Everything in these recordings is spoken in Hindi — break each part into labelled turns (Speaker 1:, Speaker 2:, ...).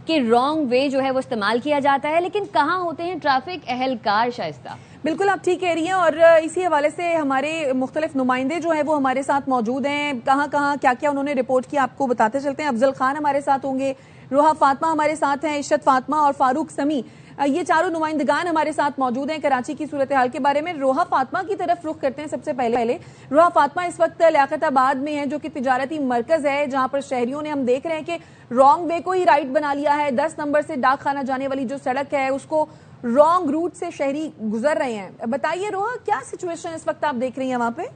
Speaker 1: कि रॉन्ग वे जो है वो इस्तेमाल किया जाता है, लेकिन कहाँ होते हैं ट्रैफिक अहलकार शाइस्ता?
Speaker 2: बिल्कुल आप ठीक कह रही हैं, और इसी हवाले से हमारे मुख्तलिफ नुमाइंदे जो हैं वो हमारे साथ मौजूद हैं। कहाँ कहाँ क्या क्या उन्होंने रिपोर्ट किया आपको बताते चलते हैं। अफजल खान हमारे साथ होंगे, रोहा फातिमा हमारे साथ हैं, इशरत फातिमा और फारूक समी, ये चारों नुमाइंदगान हमारे साथ मौजूद हैं कराची की सूरत हाल के बारे में। रोहा फातिमा की तरफ रुख करते हैं सबसे पहले। रोहा फातिमा इस वक्त लियाकताबाद में है, जो कि तिजारती मरकज है, जहां पर शहरियों ने, हम देख रहे हैं कि रॉन्ग वे को ही राइट बना लिया है। 10 नंबर से डाक खाना जाने वाली जो सड़क है उसको रॉन्ग रूट से शहरी गुजर रहे हैं। बताइए रोहा, क्या सिचुएशन इस वक्त आप देख रही हैं वहां पे?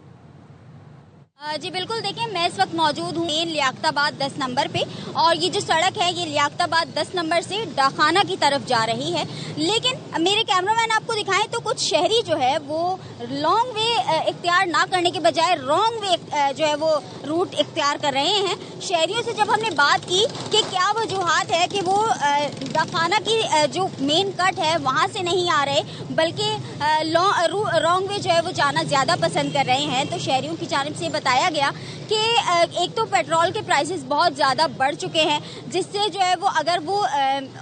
Speaker 3: जी बिल्कुल, देखिए मैं इस वक्त मौजूद हूँ लियाकताबाद 10 नंबर पे, और ये जो सड़क है ये लियाकताबाद 10 नंबर से डाखाना की तरफ जा रही है। लेकिन मेरे कैमरामैन आपको दिखाएं तो कुछ शहरी जो है वो लॉन्ग वे इख्तियार ना करने के बजाय रॉन्ग वे जो है वो रूट इख्तियार कर रहे हैं। शहरियों से जब हमने बात की कि क्या वजूहात है कि वो डाखाना की जो मेन कट है वहाँ से नहीं आ रहे, बल्कि रॉन्ग वे जो है वो जाना ज़्यादा पसंद कर रहे हैं, तो शहरियों की जानिब से बताया गया कि एक तो पेट्रोल के प्राइसेस बहुत ज़्यादा बढ़ चुके हैं, जिससे जो है वो अगर वो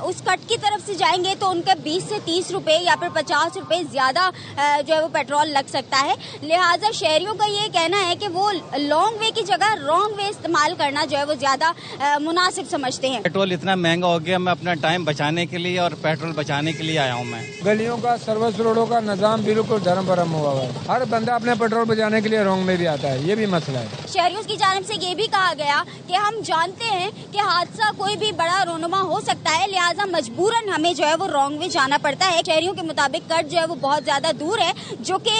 Speaker 3: उस कट की तरफ से जाएंगे तो उनका 20 से 30 रुपए या फिर 50 रुपए ज़्यादा जो है वो पेट्रोल लग सकता है। लिहाजा शहरियों का ये कहना है कि वो लॉन्ग वे की जगह रॉन्ग वे इस्तेमाल करना जो है वो ज़्यादा मुनासिब समझते हैं।
Speaker 4: पेट्रोल इतना महंगा हो गया, मैं अपना टाइम बचाने के लिए और पेट्रोल बचाने के लिए आया हूँ। मैं
Speaker 5: गलियों का, सर्विस रोडों का निजाम बिल्कुल धर्म भरम हुआ है। हर बंदा अपने पेट्रोल बचाने के लिए रॉन्ग में भी आता है, ये भी मसला है।
Speaker 3: शहरियों की जानिब से ये भी कहा गया कि हम जानते हैं कि हादसा कोई भी बड़ा रोनुमा हो सकता है, लिहाजा मजबूरन हमें जो है वो रॉन्ग वे जाना पड़ता है। शहरियों के मुताबिक कट जो है वो बहुत ज्यादा दूर है, जो कि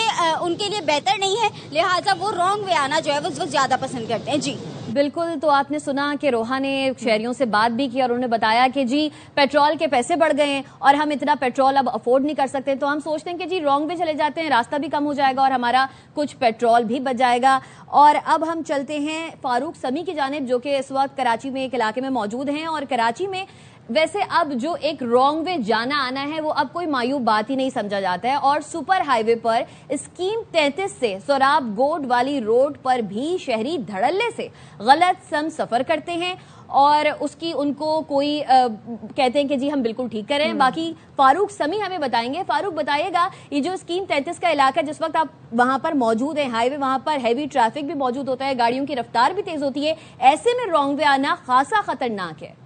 Speaker 3: उनके लिए बेहतर नहीं है, लिहाजा वो रॉन्ग वे आना जो है वो ज्यादा पसंद करते हैं। जी
Speaker 1: बिल्कुल, तो आपने सुना कि रोहा ने शहरियों से बात भी की और उन्होंने बताया कि जी पेट्रोल के पैसे बढ़ गए हैं और हम इतना पेट्रोल अब अफोर्ड नहीं कर सकते, तो हम सोचते हैं कि जी रॉन्ग वे चले जाते हैं, रास्ता भी कम हो जाएगा और हमारा कुछ पेट्रोल भी बच जाएगा। और अब हम चलते हैं फारूक समी की जानिब, जो कि इस वक्त कराची में एक इलाके में मौजूद हैं। और कराची में वैसे अब जो एक रॉन्ग वे जाना आना है वो अब कोई मायूब बात ही नहीं समझा जाता है, और सुपर हाईवे पर स्कीम 33 से सोराब गोड वाली रोड पर भी शहरी धड़ल्ले से गलत सम सफर करते हैं और उसकी उनको कोई कहते हैं कि जी हम बिल्कुल ठीक करें। बाकी फारूक समी हमें बताएंगे। फारूक बताइएगा, ये जो स्कीम 33 का इलाका जिस वक्त आप वहां पर मौजूद हैं, हाईवे वहां पर हैवी ट्रैफिक भी मौजूद होता है, गाड़ियों की रफ्तार भी तेज होती है, ऐसे में रॉन्ग वे आना खासा खतरनाक है।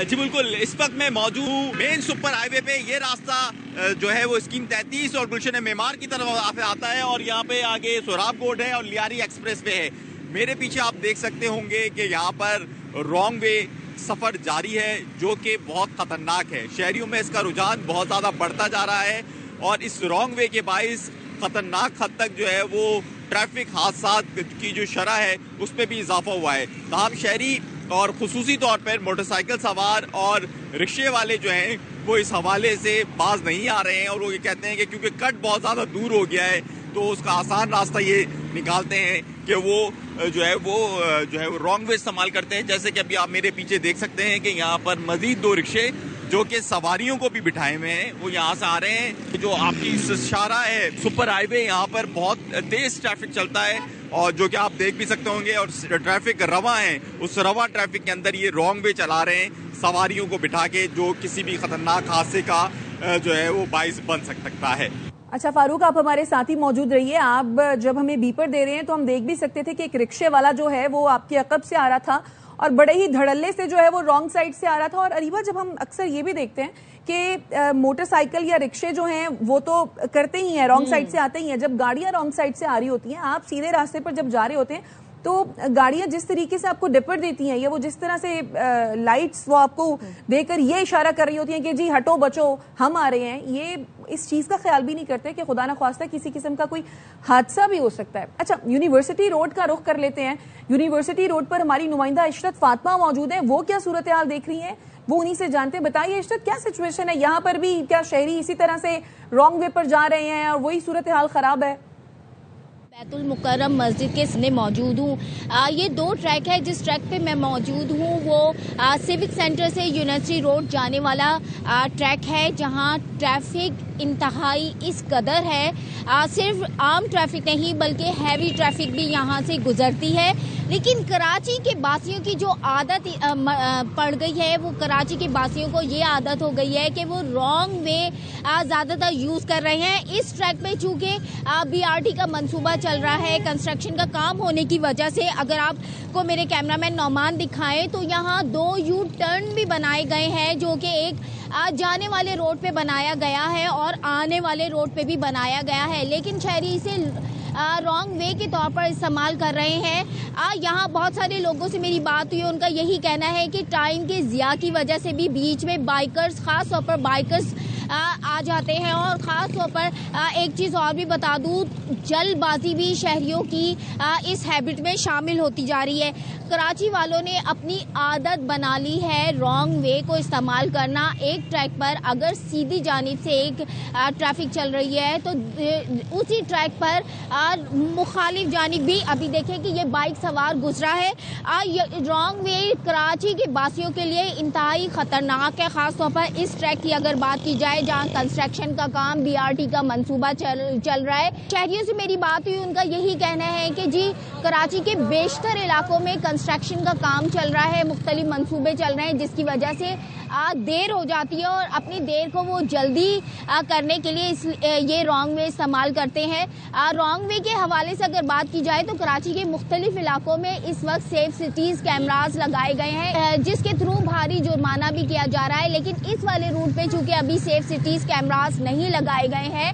Speaker 6: जी बिल्कुल, इस वक्त मैं मौजूद हूँ मेन सुपर हाईवे पे। ये रास्ता जो है वो स्कीम 33 और गुलशन मेमार की तरफ आता है, और यहाँ पे आगे सोराब गोड है और लियारी एक्सप्रेस वे है। मेरे पीछे आप देख सकते होंगे कि यहाँ पर रॉन्ग वे सफर जारी है, जो कि बहुत खतरनाक है। शहरियों में इसका रुझान बहुत ज़्यादा बढ़ता जा रहा है, और इस रॉन्ग वे के बाइस खतरनाक हद तक जो है वो ट्रैफिक हादसा की जो शरह है उस पर भी इजाफा हुआ है। तमाम शहरी और खुसूसी तौर पर मोटरसाइकिल सवार और रिक्शे वाले जो हैं वो इस हवाले से बाज नहीं आ रहे हैं, और वो ये कहते हैं कि क्योंकि कट बहुत ज़्यादा दूर हो गया है तो उसका आसान रास्ता ये निकालते हैं कि वो जो है वो रॉन्ग वे इस्तेमाल करते हैं। जैसे कि अभी आप मेरे पीछे देख सकते हैं कि यहाँ पर मजीद 2 रिक्शे जो कि सवारियों को भी बिठाए हुए हैं वो यहाँ से आ रहे हैं। जो आपकी इशारा है सुपर हाईवे, यहाँ पर बहुत तेज ट्रैफिक चलता है, और जो कि आप देख भी सकते होंगे, और ट्रैफिक रवा है, उस रवा ट्रैफिक के अंदर ये रॉन्ग वे चला रहे हैं सवारियों को बिठा के, जो किसी भी खतरनाक हादसे का जो है वो बाइस बन सकता है।
Speaker 2: अच्छा फारूक, आप हमारे साथ ही मौजूद रहिए। आप जब हमें बीपर दे रहे हैं तो हम देख भी सकते थे कि एक रिक्शे वाला जो है वो आपके अकब से आ रहा था और बड़े ही धड़ल्ले से जो है वो रॉन्ग साइड से आ रहा था। और अरीबा, जब हम अक्सर ये भी देखते हैं कि मोटरसाइकिल या रिक्शे जो हैं वो तो करते ही हैं, रॉन्ग साइड से आते ही हैं। जब गाड़ियां रॉन्ग साइड से आ रही होती हैं, आप सीधे रास्ते पर जब जा रहे होते हैं तो गाड़ियां जिस तरीके से आपको डिपर देती हैं, या वो जिस तरह से लाइट्स वो आपको देकर ये इशारा कर रही होती हैं कि जी हटो बचो हम आ रहे हैं, ये इस चीज का ख्याल भी नहीं करते कि खुदा ना ख्वास्ता किसी किस्म का कोई हादसा भी हो सकता है। अच्छा, यूनिवर्सिटी रोड का रुख कर लेते हैं। यूनिवर्सिटी रोड पर हमारी नुमाइंदा इशरत फातिमा मौजूद है, वो क्या सूरत हाल देख रही हैं वो उन्हीं से जानते हैं। बताइए इशरत, क्या सिचुएशन है यहाँ पर भी? क्या शहरी इसी तरह से रॉन्ग वे पर जा रहे हैं और वही सूरत हाल खराब है?
Speaker 7: बैतुल मुकर्रम मस्जिद के सामने मौजूद हूँ। ये 2 ट्रैक है, जिस ट्रैक पे मैं मौजूद हूँ वो सिविक सेंटर से यूनिवर्सिटी रोड जाने वाला ट्रैक है, जहाँ ट्रैफिक इंतहाई इस कदर है, सिर्फ आम ट्रैफिक नहीं बल्कि हैवी ट्रैफिक भी यहाँ से गुजरती है। लेकिन कराची के बासियों की जो आदत पड़ गई है, वो कराची के बासियों को ये आदत हो गई है कि वो रॉन्ग वे ज़्यादातर यूज़ कर रहे हैं। इस ट्रैक पे चूँकि BRT का मंसूबा चल रहा है, कंस्ट्रक्शन का काम होने की वजह से, अगर आपको मेरे कैमरामैन नौमान दिखाएं तो यहाँ 2 यू टर्न भी बनाए गए हैं, जो कि एक जाने वाले रोड पे बनाया गया है और आने वाले रोड पे भी बनाया गया है, लेकिन शहरी इसे रॉन्ग वे के तौर पर इस्तेमाल कर रहे हैं। यहाँ बहुत सारे लोगों से मेरी बात हुई, उनका यही कहना है कि टाइम के ज़िया की वजह से भी बीच में बाइकर्स, ख़ास तौर पर बाइकर्स आ जाते हैं। और ख़ास तौर पर एक चीज़ और भी बता दूँ, जल्दबाजी भी शहरियों की इस हैबिट में शामिल होती जा रही है। कराची वालों ने अपनी आदत बना ली है रॉन्ग वे को इस्तेमाल करना। एक ट्रैक पर अगर सीधी जानिब से एक ट्रैफिक चल रही है तो उसी ट्रैक पर मुखालिफ जानिब भी, अभी देखें कि ये बाइक सवार गुजरा है। रॉन्ग वे कराची के बासियों के लिए इंतहाई ख़तरनाक है, ख़ास तौर पर इस ट्रैक की अगर बात की जाए जहाँ कंस्ट्रक्शन का काम, BRT का मंसूबा चल रहा है। शहरियों से मेरी बात हुई, उनका यही कहना है कि जी कराची के बेशतर इलाकों में कंस्ट्रक्शन का काम चल रहा है, मुख्तलिफ मंसूबे चल रहे हैं, जिसकी वजह से देर हो जाती है और अपनी देर को वो जल्दी करने के लिए ये रॉन्ग वे इस्तेमाल करते हैं। रॉन्ग वे के हवाले से अगर बात की जाए तो कराची के मुख्तलिफ इलाकों में इस वक्त सेफ सिटीज़ कैमरास लगाए गए हैं, जिसके थ्रू भारी जुर्माना भी किया जा रहा है। लेकिन इस वाले रूट पे चूँकि अभी सेफ सिटीज़ कैमरास नहीं लगाए गए हैं,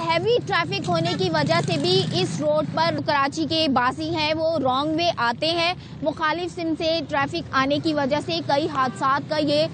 Speaker 7: हैवी ट्रैफिक होने की वजह से भी इस रोड पर कराची के बासी हैं वो रॉन्ग वे आते हैं। मुखालिफ सिम से ट्रैफिक आने की वजह से कई हादसात का ये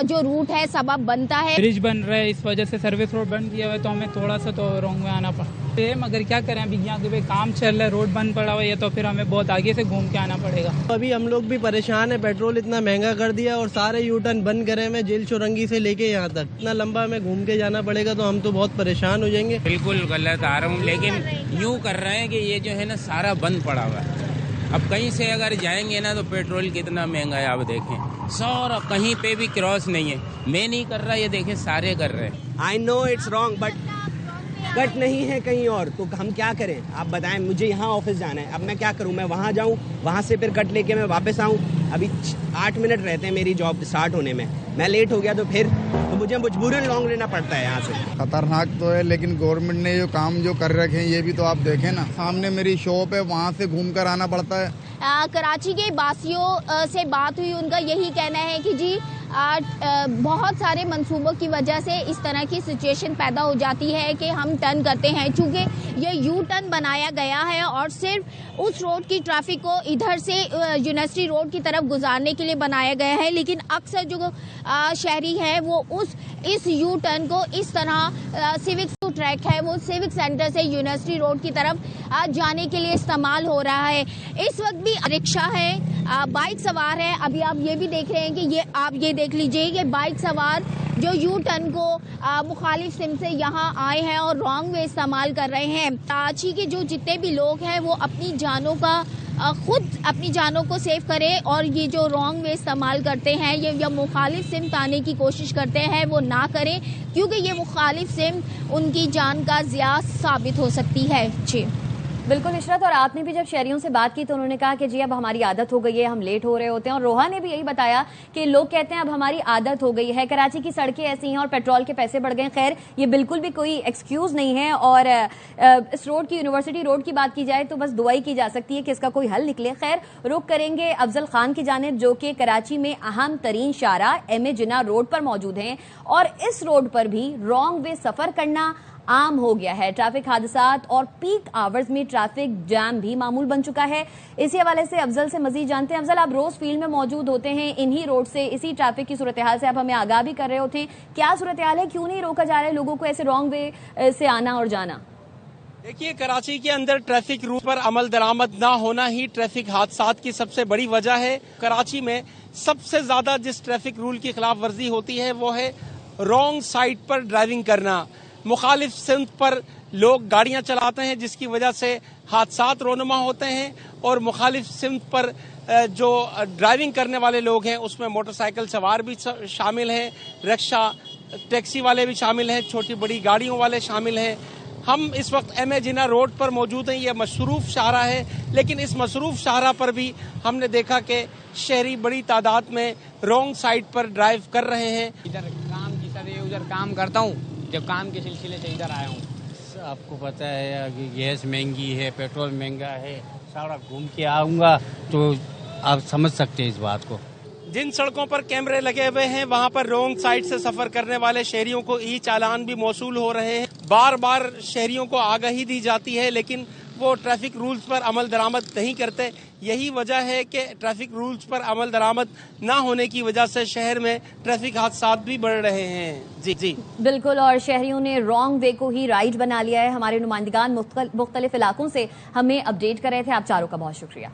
Speaker 7: जो रूट है सबब बनता है।
Speaker 8: ब्रिज बन रहा है, इस वजह से सर्विस रोड बंद किया हुआ है, तो हमें थोड़ा सा तो रॉन्ग में आना पड़ा। मगर क्या करें, अभी यहाँ पे काम चल रहा है, रोड बंद पड़ा हुआ है, तो फिर हमें बहुत आगे से घूम के आना पड़ेगा।
Speaker 9: अभी हम लोग भी परेशान है, पेट्रोल इतना महंगा कर दिया और सारे यू टर्न बंद करे हुए, जेल चौरंगी से लेके यहाँ तक इतना लंबा हमें घूम के जाना पड़ेगा, तो हम तो बहुत परेशान हो जाएंगे।
Speaker 10: बिल्कुल गलत आ रहा हूँ, लेकिन यूँ कर रहे हैं कि ये जो है ना सारा बंद पड़ा हुआ है। अब कहीं से अगर जाएंगे ना तो पेट्रोल कितना महंगा है, आप देखें, सौ कहीं पे भी क्रॉस नहीं है। मैं नहीं कर रहा, ये देखें सारे कर रहे हैं।
Speaker 11: I know it's wrong, but cut नहीं है कहीं और, तो हम क्या करें आप बताएं। मुझे यहाँ ऑफिस जाना है, अब मैं क्या करूँ, मैं वहाँ जाऊँ, वहाँ से फिर कट लेके मैं वापस आऊँ। अभी 8 मिनट रहते हैं मेरी जॉब स्टार्ट होने में, मैं लेट हो गया तो फिर तो मुझे मजबूरन लॉन्ग लेना पड़ता है यहाँ से।
Speaker 12: खतरनाक तो है, लेकिन गवर्नमेंट ने जो काम जो कर रखे हैं ये भी तो आप देखें ना, सामने मेरी शॉप है, वहाँ से घूम कर आना पड़ता है।
Speaker 7: कराची के बासियों से बात हुई, उनका यही कहना है कि जी बहुत सारे मंसूबों की वजह से इस तरह की सिचुएशन पैदा हो जाती है कि हम टर्न करते हैं, चूँकि ये यू टर्न बनाया गया है और सिर्फ उस रोड की ट्रैफिक को इधर से यूनिवर्सिटी रोड की तरफ गुजारने के लिए बनाया गया है। लेकिन अक्सर जो शहरी हैं वो इस यू टर्न को इस तरह सिविक ट्रैक है वो सिविक सेंटर से यूनिवर्सिटी रोड की तरफ जाने के लिए इस्तेमाल हो रहा है। इस वक्त भी रिक्शा है, बाइक सवार है, अभी आप ये भी देख रहे हैं कि ये आप ये देख लीजिए, ये बाइक सवार जो यू टर्न को मुखालिफ सिम से यहाँ आए हैं और रॉन्ग वे इस्तेमाल कर रहे हैं। कराची के जो जितने भी लोग हैं वो अपनी जानों का खुद अपनी जानों को सेव करें और ये जो रॉन्ग वे इस्तेमाल करते हैं ये या मुखालिफ सिम आने की कोशिश करते हैं वो ना करें, क्योंकि ये मुखालिफ सिम उनकी जान का ज़िया साबित हो सकती है। जी
Speaker 1: बिल्कुल इशरत, और आपने भी जब शहरियों से बात की तो उन्होंने कहा कि जी अब हमारी आदत हो गई है, हम लेट हो रहे होते हैं। और रोहा ने भी यही बताया कि लोग कहते हैं अब हमारी आदत हो गई है, कराची की सड़कें ऐसी हैं और पेट्रोल के पैसे बढ़ गए। खैर ये बिल्कुल भी कोई एक्सक्यूज नहीं है, और इस रोड की, यूनिवर्सिटी रोड की बात की जाए तो बस दुआई की जा सकती है कि इसका कोई हल निकले। खैर रुख करेंगे अफजल खान की जानिब, जो कि कराची में अहम तरीन शाहराह एम.ए. जिन्ना रोड पर मौजूद हैं, और इस रोड पर भी रॉन्ग वे सफर करना आम हो गया है। ट्रैफिक हादसात और पीक आवर्स में ट्रैफिक जैम भी मामूल बन चुका है। इसी हवाले से अफजल से मजीद जानते हैं। अफजल, आप रोज फील्ड में मौजूद होते हैं, इन्हीं रोड से, इसी ट्रैफिक की सूरत हाल से आप हमें आगाह भी कर रहे होते हैं। क्या सूरत हाल है, क्यों नहीं रोका जा रहा है लोगों को ऐसे रॉन्ग वे से आना और जाना?
Speaker 13: देखिए, कराची के अंदर ट्रैफिक रूल पर अमल दरामद ना होना ही ट्रैफिक हादसात की सबसे बड़ी वजह है। कराची में सबसे ज्यादा जिस ट्रैफिक रूल की खिलाफ वर्जी होती है वो है रॉन्ग साइड पर ड्राइविंग करना। मुखालिफ सिमत पर लोग गाड़ियां चलाते हैं जिसकी वजह से हादसात रोनुमा होते हैं, और मुखालिफ सिमत पर जो ड्राइविंग करने वाले लोग हैं उसमें मोटरसाइकिल सवार भी शामिल हैं, रिक्शा, टैक्सी वाले भी शामिल हैं, छोटी बड़ी गाड़ियों वाले शामिल हैं। हम इस वक्त एम.ए. जिन्ना रोड पर मौजूद हैं। ये मसरूफ शाहरा है, लेकिन इस मसरूफ शाहरा पर भी हमने देखा कि शहरी बड़ी तादाद में रॉन्ग साइड पर ड्राइव कर रहे हैं।
Speaker 14: इधर काम की तरह उधर काम करता हूँ, जब काम के सिलसिले से इधर आया हूँ।
Speaker 4: आपको पता है कि गैस महंगी है, पेट्रोल महंगा है, सारा घूम के आऊँगा तो आप समझ सकते हैं इस बात को।
Speaker 13: जिन सड़कों पर कैमरे लगे हुए हैं वहां पर रॉन्ग साइड से सफर करने वाले शहरियों को ई चालान भी मौसूल हो रहे हैं। बार बार शहरियों को आगाही दी जाती है, लेकिन वो ट्रैफिक रूल्स पर अमल दरामद नहीं करते। यही वजह है कि ट्रैफिक रूल्स पर अमल दरामद न होने की वजह से शहर में ट्रैफिक हादसा भी बढ़ रहे हैं। जी
Speaker 1: बिल्कुल, और शहरियों ने रॉन्ग वे को ही राइट बना लिया है। हमारे नुमाइंदगान मुख्तलिफ इलाकों से हमें अपडेट कर रहे थे। आप चारों का बहुत शुक्रिया।